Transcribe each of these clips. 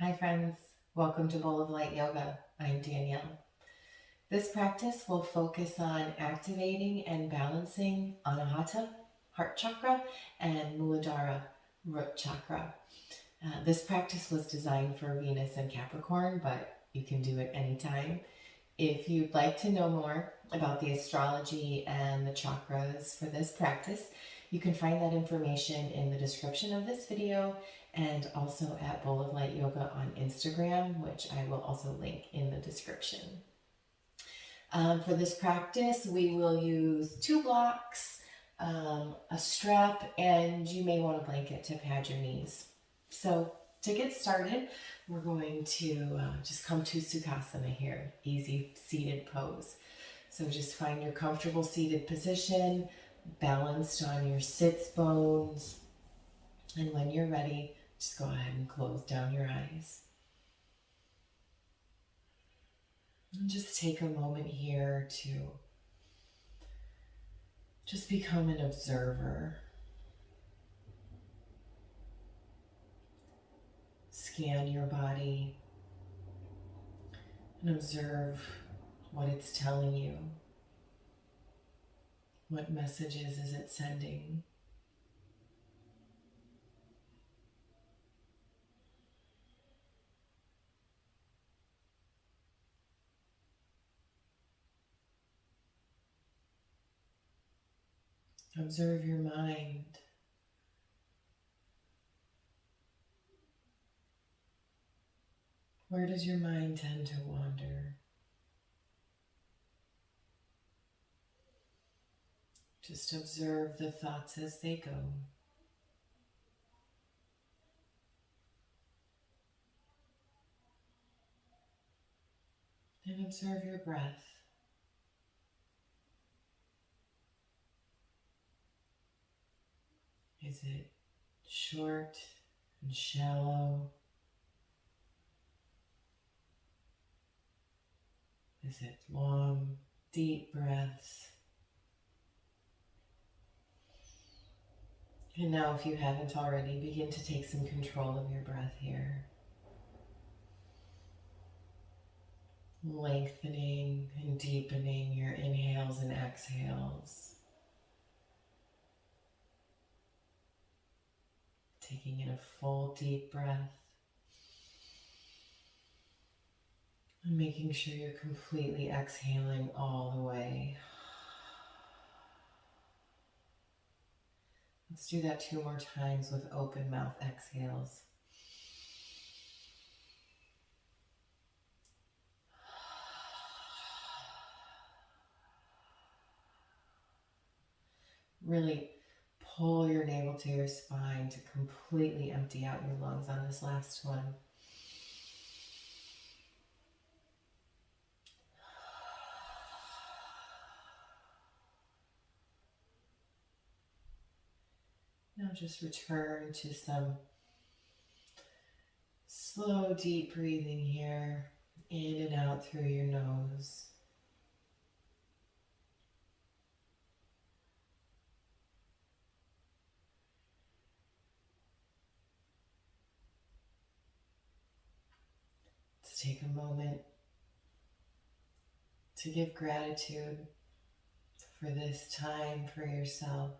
Hi friends, welcome to Bowl of Light Yoga. I'm Danielle. This practice will focus on activating and balancing Anahata, heart chakra, and Muladhara, root chakra. This practice was designed for Venus and Capricorn, but you can do it anytime. If you'd like to know more about the astrology and the chakras for this practice, you can find that information in the description of this video and also at Bowl of Light Yoga on Instagram, which I will also link in the description. For this practice, we will use 2 blocks, a strap, and you may want a blanket to pad your knees. So to get started, we're going to just come to Sukhasana here, easy seated pose. So just find your comfortable seated position, balanced on your sits bones. And when you're ready, just go ahead and close down your eyes. And just take a moment here to just become an observer. Scan your body and observe what it's telling you. What messages is it sending? Observe your mind. Where does your mind tend to wander? Just observe the thoughts as they go. And observe your breath. Is it short and shallow? Is it long, deep breaths? And now, if you haven't already, begin to take some control of your breath here. Lengthening and deepening your inhales and exhales. Taking in a full deep breath. And making sure you're completely exhaling all the way. Let's do that 2 more times with open mouth exhales. Really pull your navel to your spine to completely empty out your lungs on this last one. Now just return to some slow, deep breathing here, in and out through your nose. Let's take a moment to give gratitude for this time for yourself.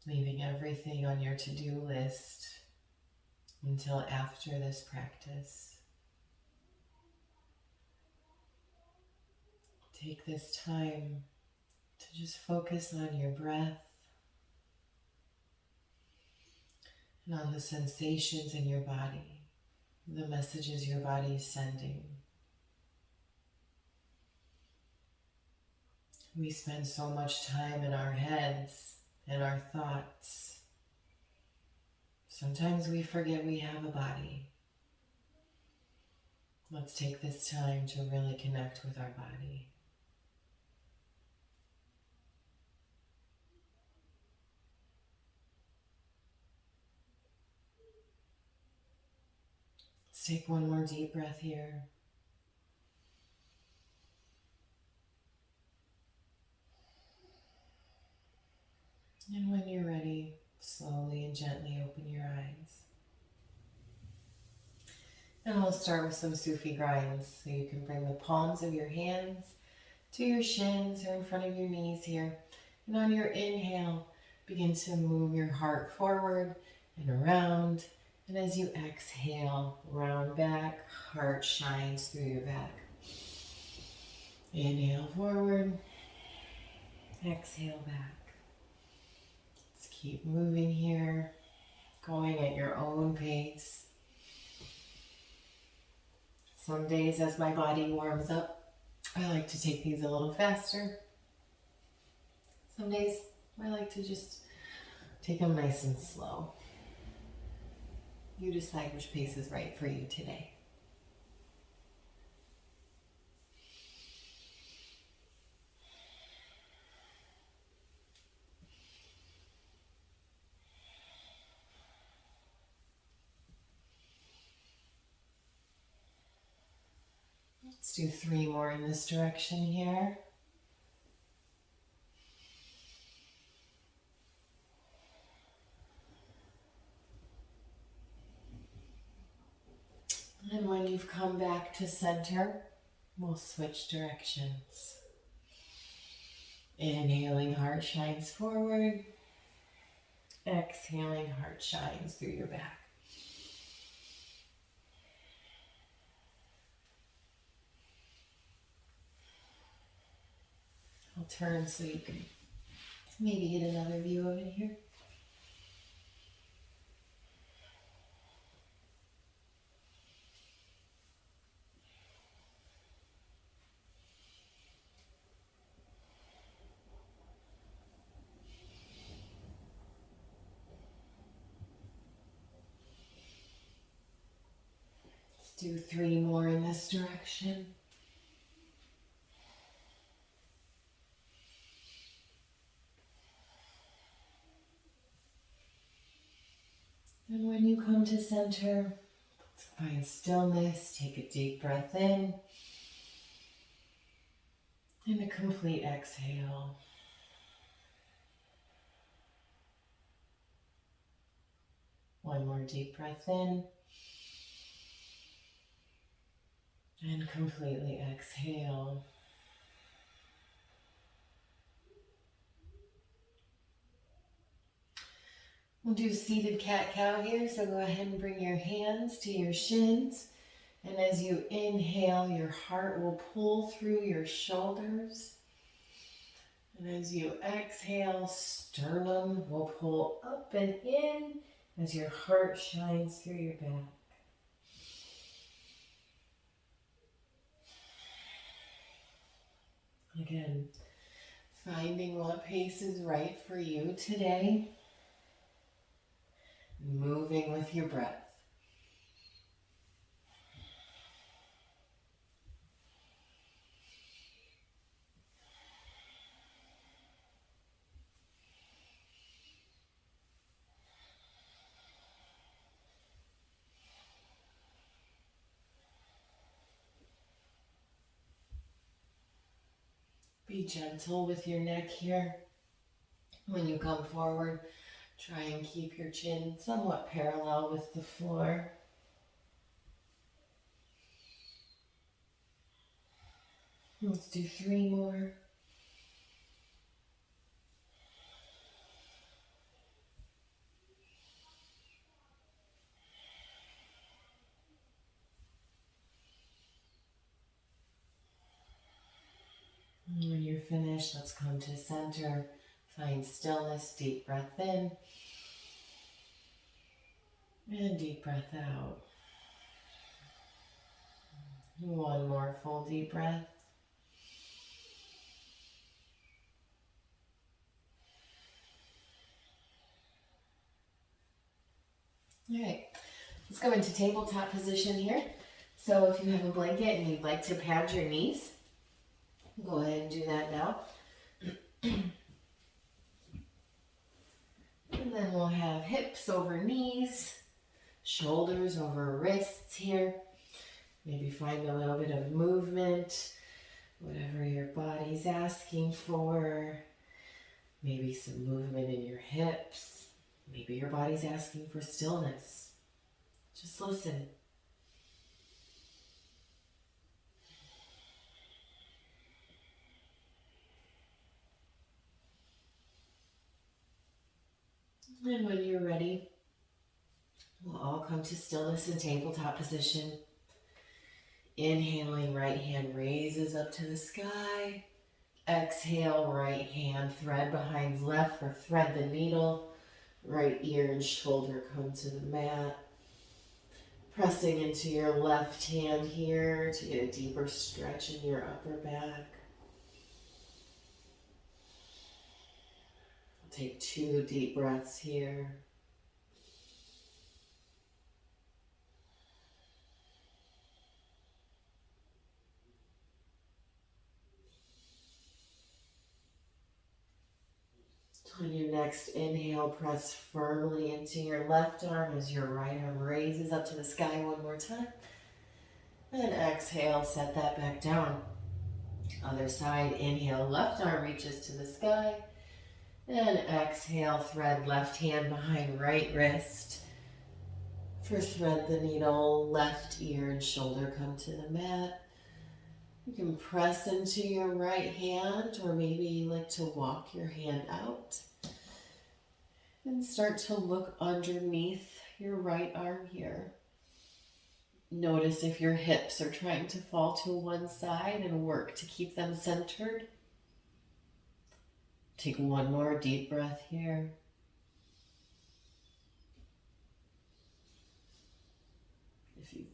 Leaving everything on your to-do list until after this practice. Take this time to just focus on your breath and on the sensations in your body, the messages your body is sending. We spend so much time in our heads and our thoughts. Sometimes we forget we have a body. Let's take this time to really connect with our body. Let's take one more deep breath here. And when you're ready, slowly can gently open your eyes. And we'll start with some Sufi grinds. So you can bring the palms of your hands to your shins or in front of your knees here. And on your inhale, begin to move your heart forward and around. And as you exhale, round back, heart shines through your back. Inhale forward, exhale back. Let's keep moving here, going at your own pace. Some days as my body warms up, I like to take these a little faster. Some days I like to just take them nice and slow. You decide which pace is right for you today. Let's do 3 more in this direction here. And when you've come back to center, we'll switch directions. Inhaling, heart shines forward. Exhaling, heart shines through your back. I'll turn so you can maybe get another view of it here. Let's do 3 more in this direction. And when you come to center, find stillness, take a deep breath in, and a complete exhale. One more deep breath in, and completely exhale. We'll do seated cat-cow here, so go ahead and bring your hands to your shins. And as you inhale, your heart will pull through your shoulders. And as you exhale, sternum will pull up and in as your heart shines through your back. Again, finding what pace is right for you today. Moving with your breath. Be gentle with your neck here. When you come forward, try and keep your chin somewhat parallel with the floor. Let's do 3 more. And when you're finished, let's come to center. Find stillness, deep breath in. And deep breath out. One more full deep breath. All right, let's go into tabletop position here. So if you have a blanket and you'd like to pad your knees, go ahead and do that now. And then we'll have hips over knees, shoulders over wrists here. Maybe find a little bit of movement, whatever your body's asking for. Maybe some movement in your hips, Maybe your body's asking for stillness. Just listen. And when you're ready, we'll all come to stillness in tabletop position. Inhaling, right hand raises up to the sky. Exhale, right hand thread behind left or thread the needle. Right ear and shoulder come to the mat. Pressing into your left hand here to get a deeper stretch in your upper back. Take 2 deep breaths here. On your next inhale, press firmly into your left arm as your right arm raises up to the sky one more time. And exhale, set that back down. Other side, inhale, left arm reaches to the sky. And exhale, thread left hand behind right wrist. For thread the needle, left ear and shoulder come to the mat. You can press into your right hand, or maybe you like to walk your hand out. And start to look underneath your right arm here. Notice if your hips are trying to fall to one side and work to keep them centered. Take one more deep breath here. If you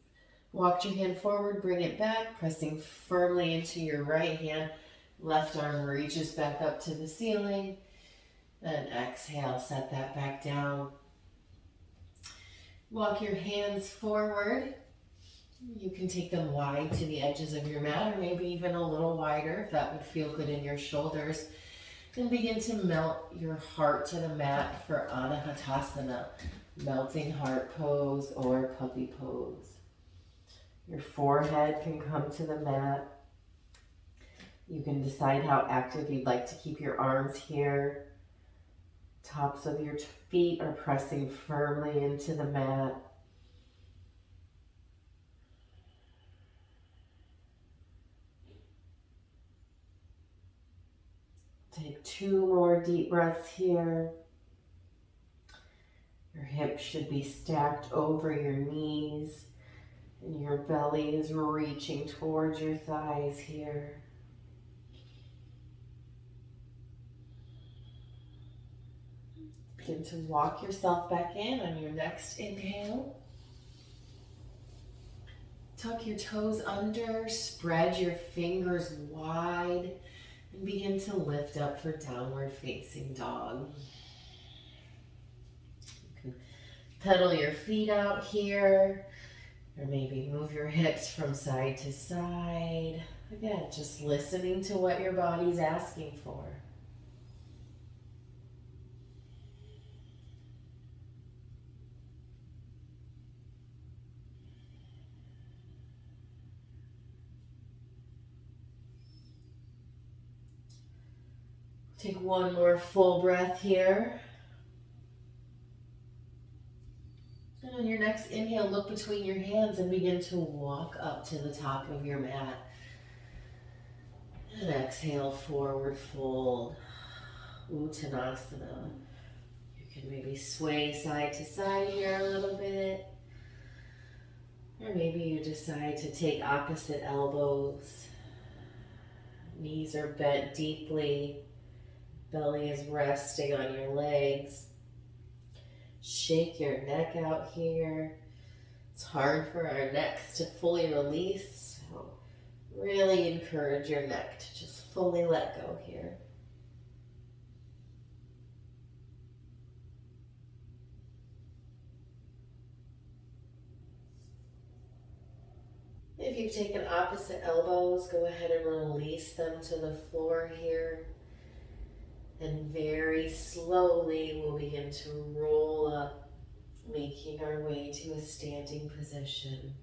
walked your hand forward, bring it back, pressing firmly into your right hand. Left arm reaches back up to the ceiling. Then exhale, set that back down. Walk your hands forward. You can take them wide to the edges of your mat, or maybe even a little wider if that would feel good in your shoulders. And begin to melt your heart to the mat for Anahata, melting heart pose or puppy pose. Your forehead can come to the mat. You can decide how active you'd like to keep your arms here. Tops of your feet are pressing firmly into the mat. Take 2 more deep breaths here. Your hips should be stacked over your knees, and your belly is reaching towards your thighs here. Begin to walk yourself back in on your next inhale. Tuck your toes under, spread your fingers wide, and begin to lift up for downward facing dog. You can pedal your feet out here, or maybe move your hips from side to side. Again, just listening to what your body's asking for. Take one more full breath here. And on your next inhale, look between your hands and begin to walk up to the top of your mat. And exhale, forward fold, Uttanasana. You can maybe sway side to side here a little bit. Or maybe you decide to take opposite elbows. Knees are bent deeply. Belly is resting on your legs. Shake your neck out here. It's hard for our necks to fully release, so really encourage your neck to just fully let go here. If you've taken opposite elbows, go ahead and release them to the floor here. And very slowly we'll begin to roll up, making our way to a standing position.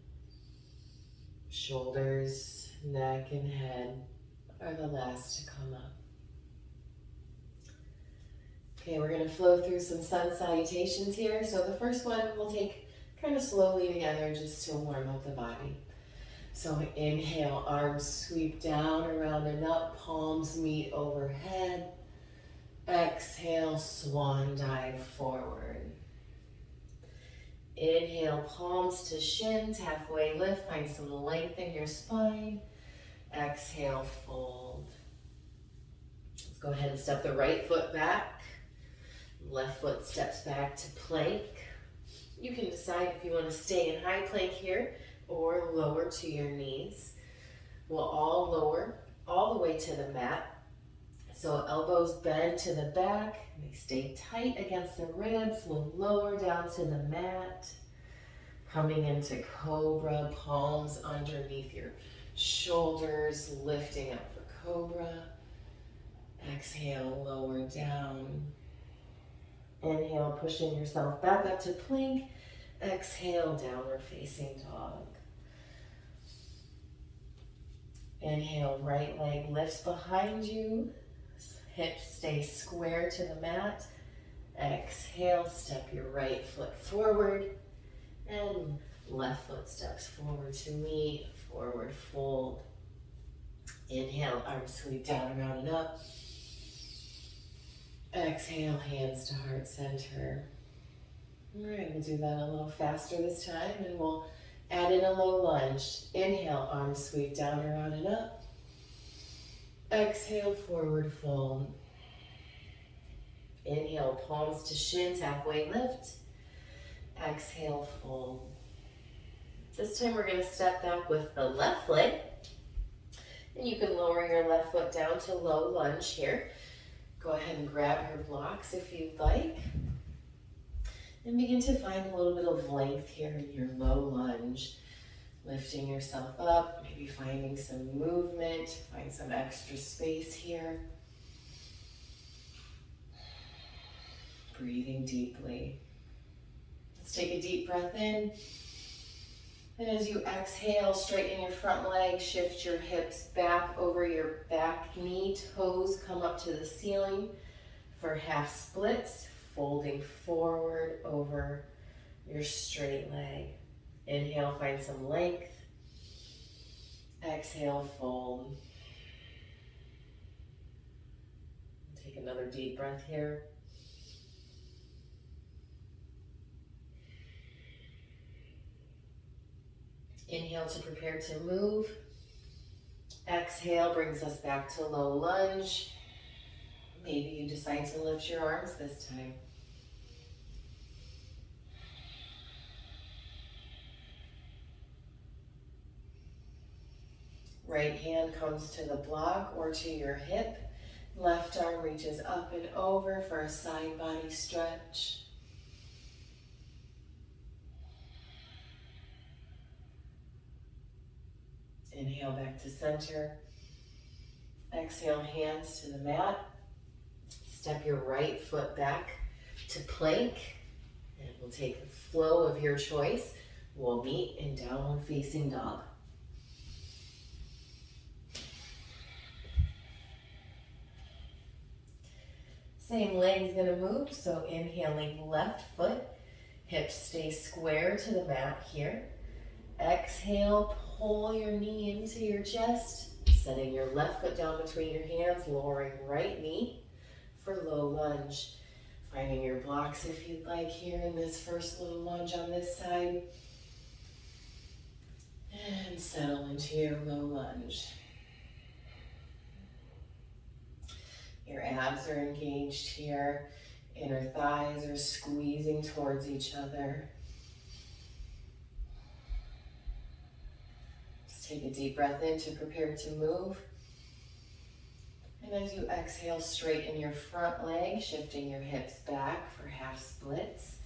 Shoulders, neck, and head are the last to come up. Okay, we're gonna flow through some sun salutations here. So the first one we'll take kind of slowly together just to warm up the body. So inhale, arms sweep down, around and up, palms meet overhead. Exhale, swan dive forward. Inhale, palms to shins, halfway lift, find some length in your spine. Exhale, fold. Let's go ahead and step the right foot back. Left foot steps back to plank. You can decide if you want to stay in high plank here or lower to your knees. We'll all lower all the way to the mat. So elbows bend to the back, they stay tight against the ribs. We'll lower down to the mat. Coming into cobra, palms underneath your shoulders, lifting up for cobra. Exhale, lower down. Inhale, pushing yourself back up to plank. Exhale, downward facing dog. Inhale, right leg lifts behind you. Hips stay square to the mat. Exhale, step your right foot forward. And left foot steps forward to meet, forward fold. Inhale, arms sweep down, around and up. Exhale, hands to heart center. All right, we'll do that a little faster this time, and we'll add in a low lunge. Inhale, arms sweep down, around and up. Exhale, forward fold. Inhale, palms to shins, halfway lift. Exhale, fold. This time we're going to step back with the left leg. And you can lower your left foot down to low lunge here. Go ahead and grab your blocks if you'd like. And begin to find a little bit of length here in your low lunge. Lifting yourself up, maybe finding some movement, find some extra space here. Breathing deeply. Let's take a deep breath in. And as you exhale, straighten your front leg, shift your hips back over your back knee, toes come up to the ceiling for half splits, folding forward over your straight leg. Inhale, find some length. Exhale, fold. Take another deep breath here. Inhale to prepare to move. Exhale brings us back to low lunge. Maybe you decide to lift your arms this time. Right hand comes to the block or to your hip. Left arm reaches up and over for a side body stretch. Inhale back to center. Exhale, hands to the mat. Step your right foot back to plank. And we'll take the flow of your choice. We'll meet in downward facing dog. Same leg is going to move, so inhaling left foot, hips stay square to the mat here. Exhale, pull your knee into your chest, setting your left foot down between your hands, lowering right knee for low lunge. Finding your blocks if you'd like here in this first little lunge on this side. And settle into your low lunge. Your abs are engaged here. Inner thighs are squeezing towards each other. Just take a deep breath in to prepare to move. And as you exhale, straighten your front leg, shifting your hips back for half splits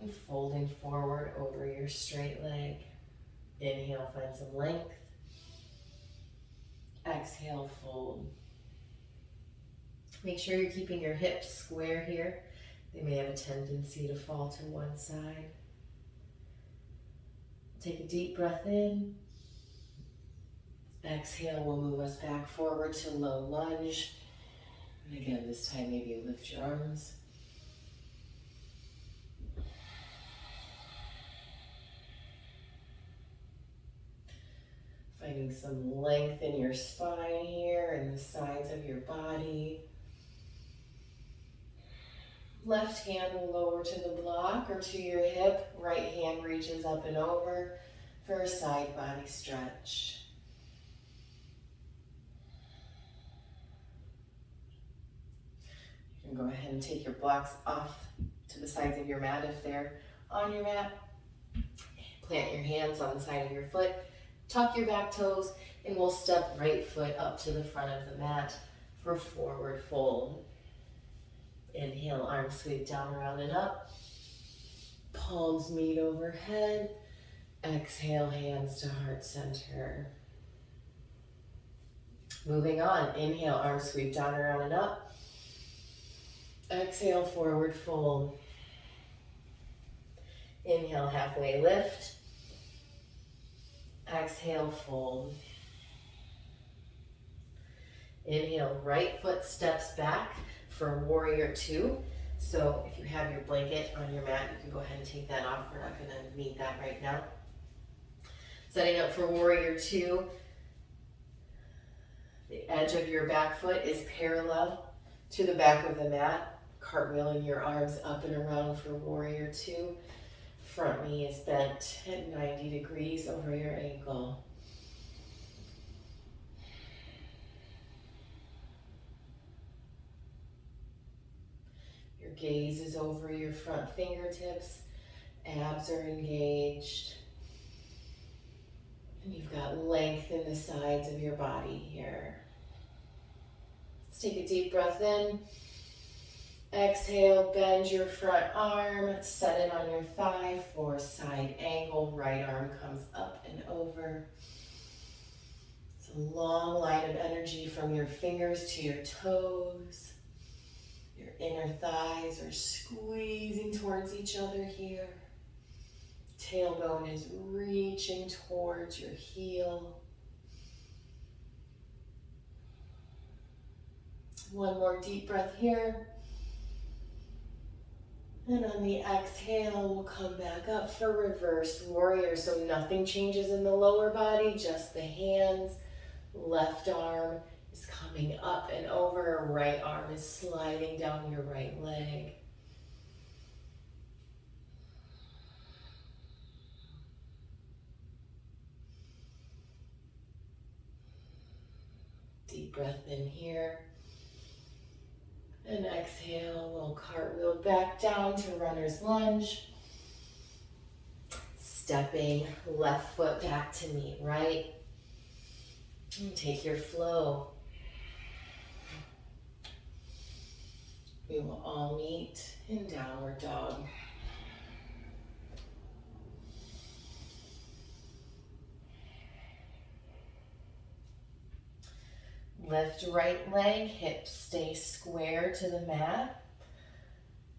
and folding forward over your straight leg. Inhale, find some length. Exhale, fold. Make sure you're keeping your hips square here. They may have a tendency to fall to one side. Take a deep breath in. Exhale will move us back forward to low lunge. And again, this time maybe you lift your arms. Finding some length in your spine here and the sides of your body. Left hand will lower to the block or to your hip. Right hand reaches up and over for a side body stretch. You can go ahead and take your blocks off to the sides of your mat if they're on your mat. Plant your hands on the side of your foot. Tuck your back toes, and we'll step right foot up to the front of the mat for forward fold. Inhale, arms sweep down, around and up. Palms meet overhead. Exhale, hands to heart center. Moving on, inhale, arms sweep down, around and up. Exhale, forward fold. Inhale, halfway lift. Exhale, fold. Inhale, right foot steps back for warrior two. So if you have your blanket on your mat, you can go ahead and take that off. We're not going to need that right now. Setting up for warrior two. The edge of your back foot is parallel to the back of the mat. Cartwheeling your arms up and around for warrior two. Front knee is bent at 90 degrees over your ankle. Your gaze is over your front fingertips. Abs are engaged. And you've got length in the sides of your body here. Let's take a deep breath in. Exhale, bend your front arm, set it on your thigh for side angle. Right arm comes up and over. It's a long line of energy from your fingers to your toes. Your inner thighs are squeezing towards each other here. Tailbone is reaching towards your heel. One more deep breath here. And on the exhale, we'll come back up for reverse warrior. So nothing changes in the lower body, just the hands. Left arm is coming up and over. Right arm is sliding down your right leg. Deep breath in here. And exhale, we'll cartwheel back down to runner's lunge. Stepping left foot back to meet right. And take your flow. We will all meet in downward dog. Lift right leg, hips stay square to the mat.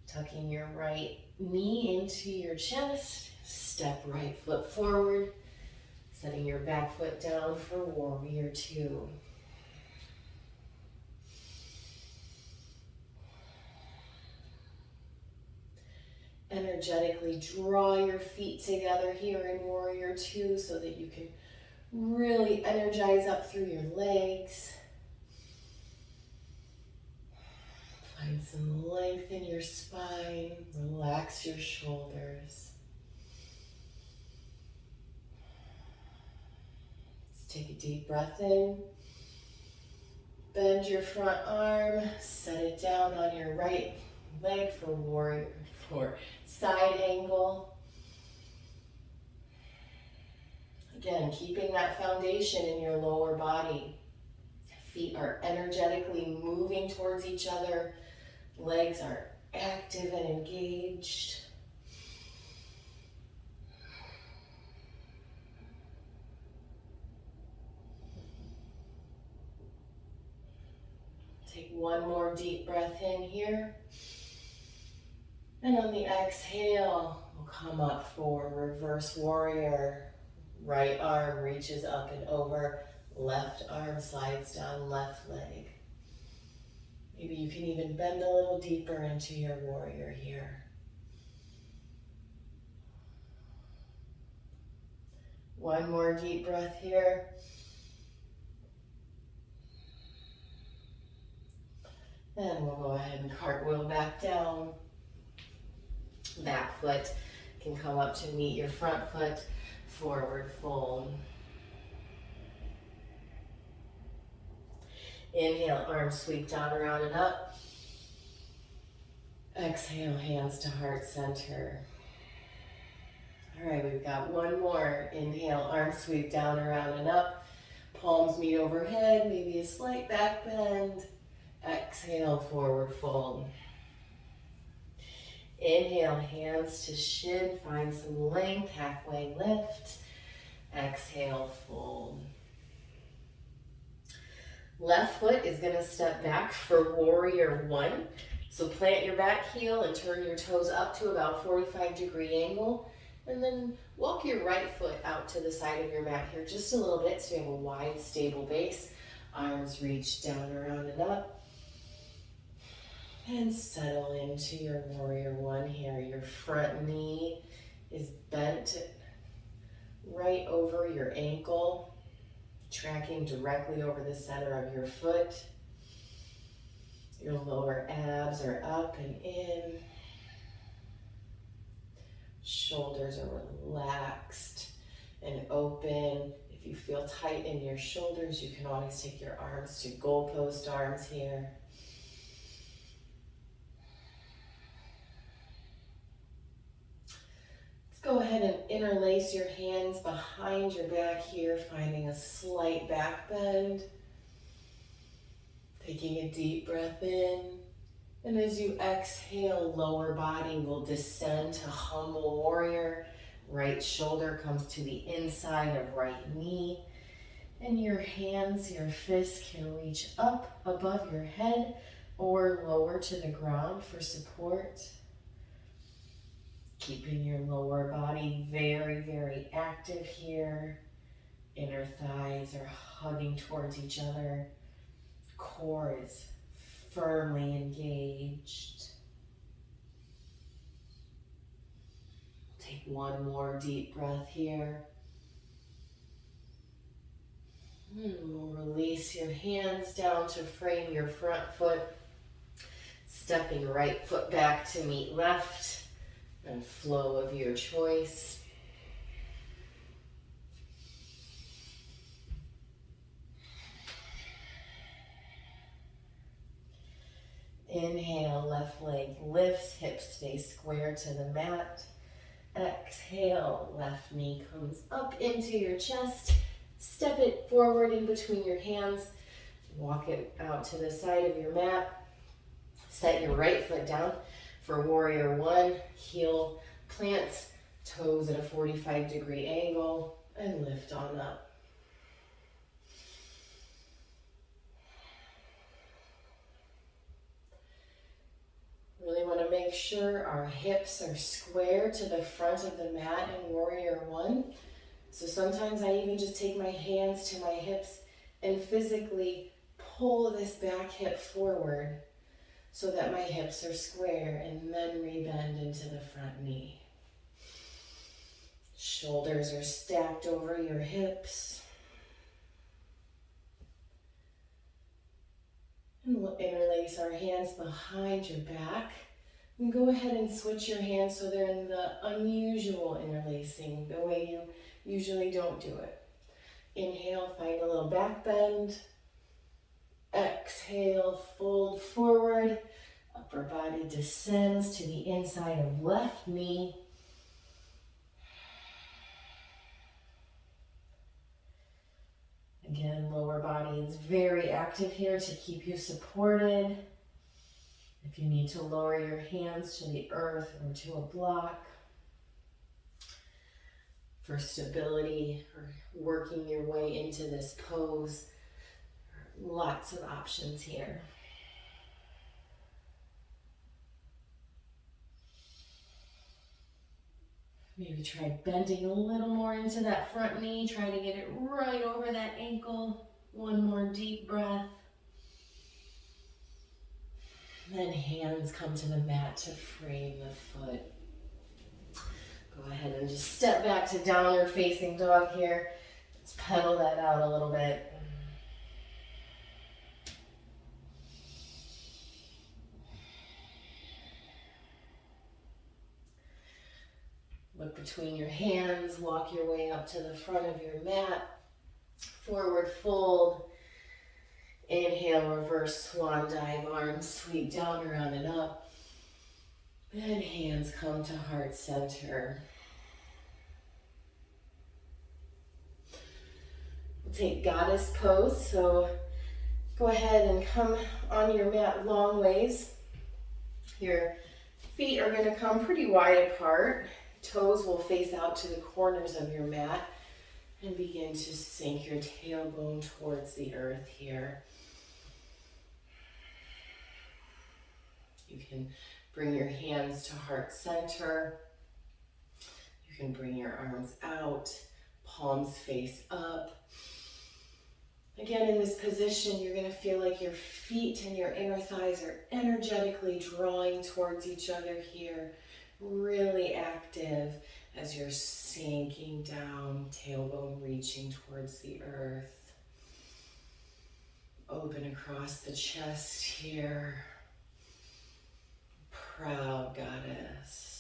Tucking your right knee into your chest. Step right foot forward. Setting your back foot down for warrior two. Energetically draw your feet together here in warrior two so that you can really energize up through your legs. Find some length in your spine. Relax your shoulders. Let's take a deep breath in. Bend your front arm. Set it down on your right leg for warrior four. Side angle. Again, keeping that foundation in your lower body. Feet are energetically moving towards each other. Legs are active and engaged. Take one more deep breath in here. And on the exhale, we'll come up for reverse warrior. Right arm reaches up and over. Left arm slides down left leg. Maybe you can even bend a little deeper into your warrior here. One more deep breath here. And we'll go ahead and cartwheel back down. Back foot can come up to meet your front foot. Forward fold. Inhale, arms sweep down, around, and up. Exhale, hands to heart center. All right, we've got one more. Inhale, arms sweep down, around, and up. Palms meet overhead, maybe a slight back bend. Exhale, forward fold. Inhale, hands to shin, find some length, halfway lift. Exhale, fold. Left foot is going to step back for warrior one. So plant your back heel and turn your toes up to about 45-degree angle. And then walk your right foot out to the side of your mat here just a little bit so you have a wide, stable base. Arms reach down, around, and up. And settle into your warrior one here. Your front knee is bent right over your ankle, tracking directly over the center of your foot. Your lower abs are up and in. Shoulders are relaxed and open. If you feel tight in your shoulders, you can always take your arms to goalpost arms here. Go ahead and interlace your hands behind your back here, finding a slight back bend. Taking a deep breath in. And as you exhale, lower body will descend to humble warrior. Right shoulder comes to the inside of right knee. And your hands, your fists can reach up above your head or lower to the ground for support. Keeping your lower body very, very active here. Inner thighs are hugging towards each other. Core is firmly engaged. Take one more deep breath here. And we'll release your hands down to frame your front foot. Stepping right foot back to meet left. And flow of your choice. Inhale, left leg lifts, hips stay square to the mat. Exhale, left knee comes up into your chest. Step it forward in between your hands. Walk it out to the side of your mat. Set your right foot down for warrior one. Heel plants, toes at a 45-degree angle, and lift on up. Really want to make sure our hips are square to the front of the mat in warrior one. So sometimes I even just take my hands to my hips and physically pull this back hip forward so that my hips are square, and then rebend into the front knee. Shoulders are stacked over your hips. And we'll interlace our hands behind your back. And go ahead and switch your hands so they're in the unusual interlacing, the way you usually don't do it. Inhale, find a little back bend. Exhale, fold forward. Upper body descends to the inside of left knee. Again, lower body is very active here to keep you supported. If you need to lower your hands to the earth or to a block for stability or working your way into this pose, lots of options here. Maybe try bending a little more into that front knee. Try to get it right over that ankle. One more deep breath. Then hands come to the mat to frame the foot. Go ahead and just step back to downward facing dog here. Let's pedal that out a little bit. Look between your hands, walk your way up to the front of your mat. Forward fold. Inhale, reverse swan dive, arms sweep down, around and up. And hands come to heart center. We'll take goddess pose, so go ahead and come on your mat long ways. Your feet are going to come pretty wide apart. Toes will face out to the corners of your mat. And begin to sink your tailbone towards the earth here. You can bring your hands to heart center. You can bring your arms out, palms face up. Again, in this position, you're going to feel like your feet and your inner thighs are energetically drawing towards each other here. Really active as you're sinking down, tailbone reaching towards the earth. Open across the chest here. Proud goddess.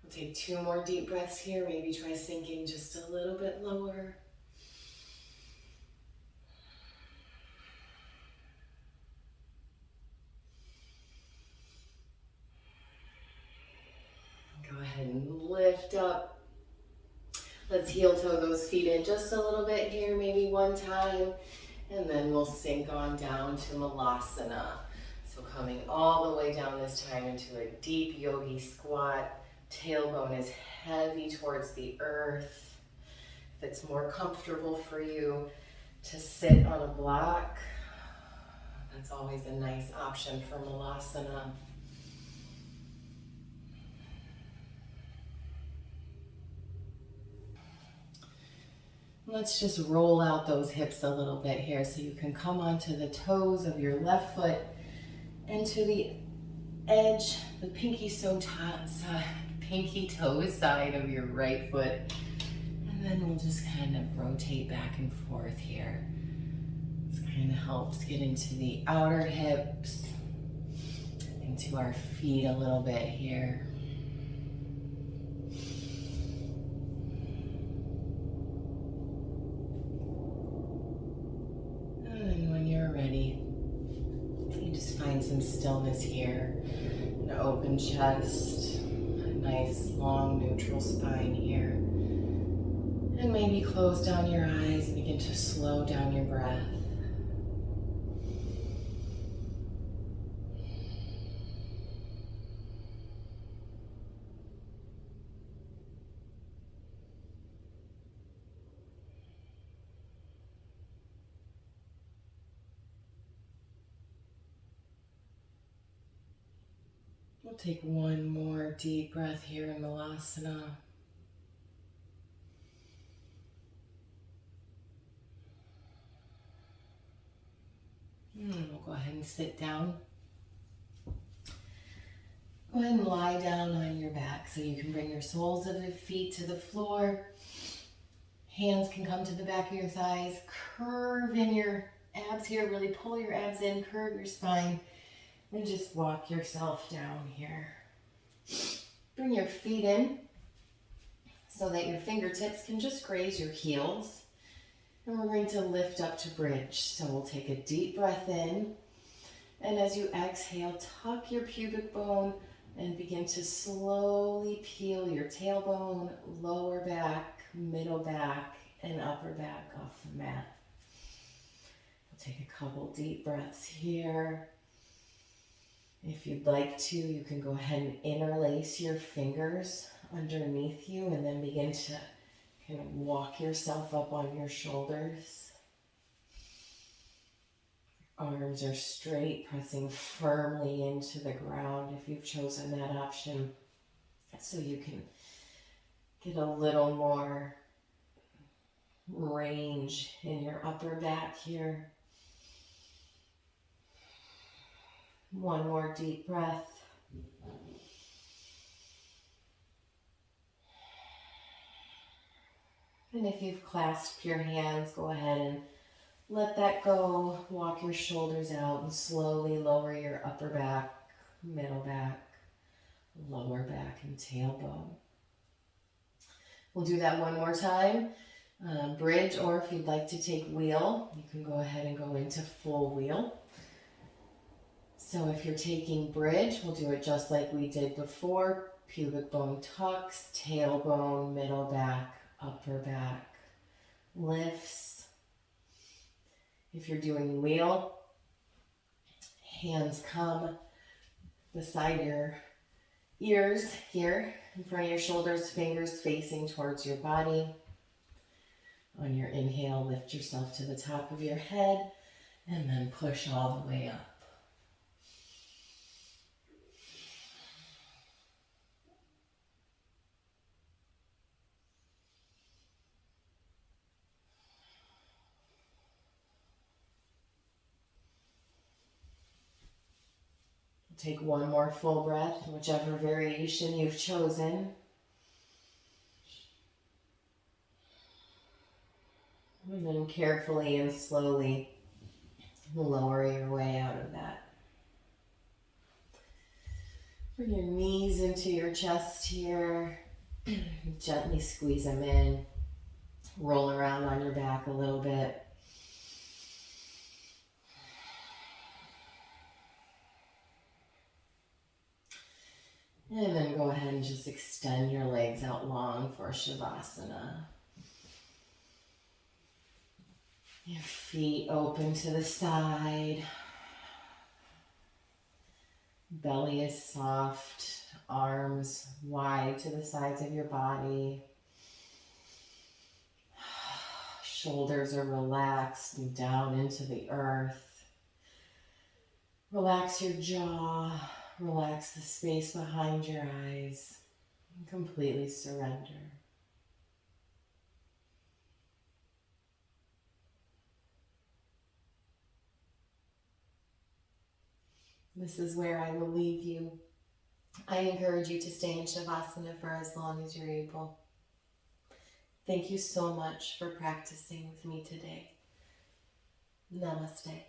We'll take 2 more deep breaths here. Maybe try sinking just a little bit lower. Go ahead and lift up. Let's heel toe those feet in just a little bit here, maybe one time. And then we'll sink on down to Malasana. So coming all the way down this time into a deep yogi squat. Tailbone is heavy towards the earth. If it's more comfortable for you to sit on a block, that's always a nice option for Malasana. Let's just roll out those hips a little bit here so you can come onto the toes of your left foot and to the edge, the pinky toe side of your right foot. And then we'll just kind of rotate back and forth here. This kind of helps get into the outer hips, into our feet a little bit here. And when you're ready, you just find some stillness here. An open chest, a nice long neutral spine here. And maybe close down your eyes and begin to slow down your breath. We'll take one more deep breath here in Malasana. We'll go ahead and sit down. Go ahead and lie down on your back so you can bring your soles of your feet to the floor. Hands can come to the back of your thighs. Curve in your abs here. Really pull your abs in, curve your spine, and just walk yourself down here. Bring your feet in so that your fingertips can just graze your heels. And we're going to lift up to bridge. So we'll take a deep breath in. And as you exhale, tuck your pubic bone and begin to slowly peel your tailbone, lower back, middle back, and upper back off the mat. We'll take a couple deep breaths here. If you'd like to, you can go ahead and interlace your fingers underneath you and then begin to kind of walk yourself up on your shoulders. Arms are straight, pressing firmly into the ground if you've chosen that option. So you can get a little more range in your upper back here. One more deep breath. And if you've clasped your hands, go ahead and let that go. Walk your shoulders out and slowly lower your upper back, middle back, lower back, and tailbone. We'll do that one more time. Bridge, or if you'd like to take wheel, you can go ahead and go into full wheel. So if you're taking bridge, we'll do it just like we did before. Pubic bone tucks, tailbone, middle back, upper back, lifts. If you're doing wheel, hands come beside your ears here, in front of your shoulders, fingers facing towards your body. On your inhale, lift yourself to the top of your head and then push all the way up. Take one more full breath, whichever variation you've chosen. And then carefully and slowly lower your way out of that. Bring your knees into your chest here. Gently squeeze them in. Roll around on your back a little bit. And then go ahead and just extend your legs out long for Shavasana. Your feet open to the side. Belly is soft. Arms wide to the sides of your body. Shoulders are relaxed and down into the earth. Relax your jaw. Relax the space behind your eyes. And completely surrender. This is where I will leave you. I encourage you to stay in Shavasana for as long as you're able. Thank you so much for practicing with me today. Namaste.